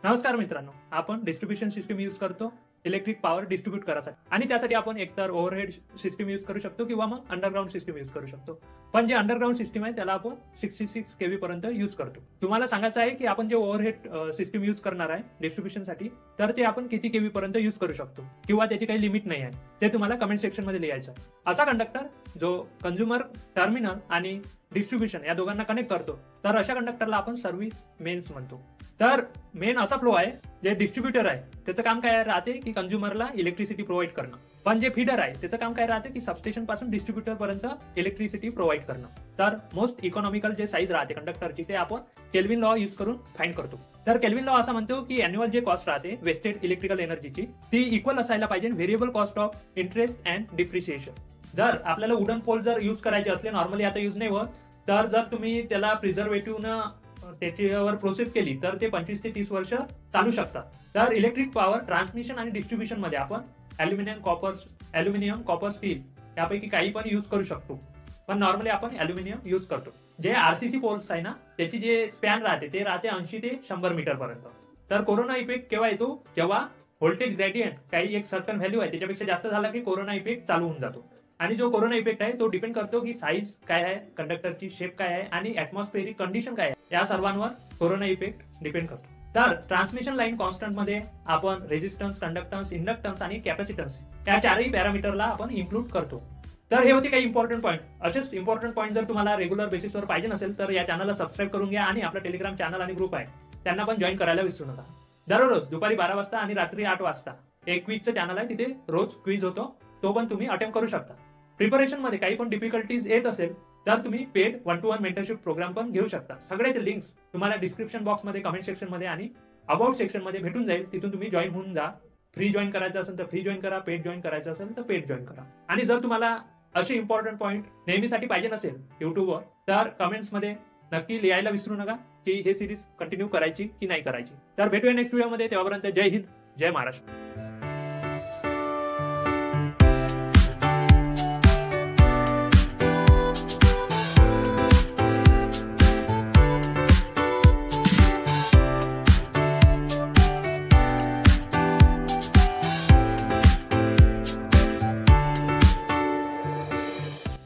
नमस्कार मित्रांनो, आपण डिस्ट्रीब्युशन सिस्टम यूज करतो इलेक्ट्रिक पॉवर डिस्ट्रीब्यूट करायसाठी आणि त्यासाठी आपण एकतर ओव्हरहेड सिस्टम यूज करू शकतो किंवा मग अंडरग्राऊंड सिस्टम यूज करू शकतो. पण जे अंडरग्राऊंड सिस्टम आहे त्याला आपण 66 केव्ही पर्यंत यूज करतो. तुम्हाला सांगायचं आहे की आपण जे ओव्हरहेड सिस्टम यूज करणार आहे डिस्ट्रीब्युशनसाठी तर ते आपण किती केव्ही पर्यंत यूज करू शकतो किंवा त्याची काही लिमिट नाही आहे, ते तुम्हाला कमेंट सेक्शन मध्ये लिहायचं. असा कंडक्टर जो कंझ्युमर टर्मिनल आणि डिस्ट्रीब्युशन या दोघांना कनेक्ट करतो, तर अशा कंडक्टरला आपण सर्व्हिस मेन्स म्हणतो. तर मेन असा फ्लो आहे, जे डिस्ट्रीब्युटर आहे त्याचं काम काय राहते की कंझ्युमरला इलेक्ट्रिसिटी प्रोव्हाइड करणं. पण जे फीडर आहे त्याचं काम काय राहते की सबस्टेशन पासून डिस्ट्रीब्युटर पर्यंत इलेक्ट्रिसिटी प्रोव्हाइड करणं. तर मोस्ट इकॉनॉमिकल जे साईज राहते कंडक्टरची ते आपण केल्विन लॉ यूज करून फाइंड करतो. तर केल्विन लॉ असा म्हणतो की अॅन्युअल जे कॉस्ट राहते वेस्टेड इलेक्ट्रिकल एनर्जीची ती इक्वल असायला पाहिजे variable cost of interest and depreciation. जर आपल्याला वुडन पोल जर यूज करायचे असले, नॉर्मली आता यूज नाही होत, तर जर तुम्ही त्याला प्रिझर्वेटिव्हनं त्याच्यावर प्रोसेस केली तर ते 25 ते 30 वर्ष चालू शकतात. तर इलेक्ट्रिक पॉवर ट्रान्समिशन आणि डिस्ट्रीब्युशन मध्ये आपण अॅल्युमिनियम कॉपर स्टील यापैकी काही पण यूज करू शकतो. पण नॉर्मली आपण अॅल्युमिनियम यूज करतो. जे आरसीसी पोल्स आहे ना त्याची जे स्पॅन राहते ते राहते 80 ते 100 मीटर पर्यंत. तर कोरोना इफेक्ट केव्हा येतो, जेव्हा व्होल्टेज ग्रेडियंट काही एक सर्टन व्हॅल्यू आहे त्याच्यापेक्षा जास्त झाला की कोरोना इफेक्ट चालू होऊन जातो. आणि जो कोरोना इफेक्ट आहे तो डिपेंड करतो की साईज काय आहे, कंडक्टरची शेप काय आहे आणि ऍटमॉस्फेरिक कंडिशन काय आहे, या सर्वांवर कोरोना इफेक्ट डिपेंड करतो. तर ट्रान्समिशन लाईन कॉन्स्टंट मध्ये आपण रेझिस्टन्स, कंडक्टन्स, इंडक्टन्स आणि कॅपॅसिटन्स या चारही पॅरामीटरला आपण इन्क्लूड करतो. तर हे होते काही इम्पॉर्टंट पॉईंट. असेच इम्पॉर्टंट पॉईंट जर तुम्हाला रेग्युलर बेसिसवर पाहिजे नसेल तर या चॅनलला सबस्क्राईब करून घ्या आणि आपला टेलिग्राम चॅनल आणि ग्रुप आहे त्यांना पण जॉईन करायला विसरू नका. दररोज दुपारी 12 वाजता आणि रात्री 8 वाजता एक क्विजचं चॅनल आहे, तिथे रोज क्विज होतो, तो पण तुम्ही अटेम्प्ट करू शकता. प्रिपरेशन मध्ये काही पण डिफिकल्टीज येत असेल तर तुम्ही पेड 1-to-1 मेंटरशिप प्रोग्राम पण घेऊ शकता. सगळ्याचे लिंक्स तुम्हाला डिस्क्रिप्शन बॉक्स मध्ये, कमेंट सेक्शन मध्ये आणि अबाउट सेक्शन मध्ये भेटून जाईल. तिथून तुम्ही जॉईन होऊन जा. फ्री जॉईन करायचं असेल तर फ्री जॉईन करा, पेड जॉईन करायचं असेल तर पेड जॉईन करा. आणि जर तुम्हाला असे इम्पॉर्टंट पॉईंट नेहमीसाठी पाहिजे नसेल युट्यूबवर तर कमेंट्स मध्ये नक्की लिहायला विसरू नका की हे सिरीज कंटिन्यू करायची की नाही करायची. तर भेटूया नेक्स्ट व्हिडिओ मध्ये. तेव्हापर्यंत जय हिंद, जय महाराष्ट्र.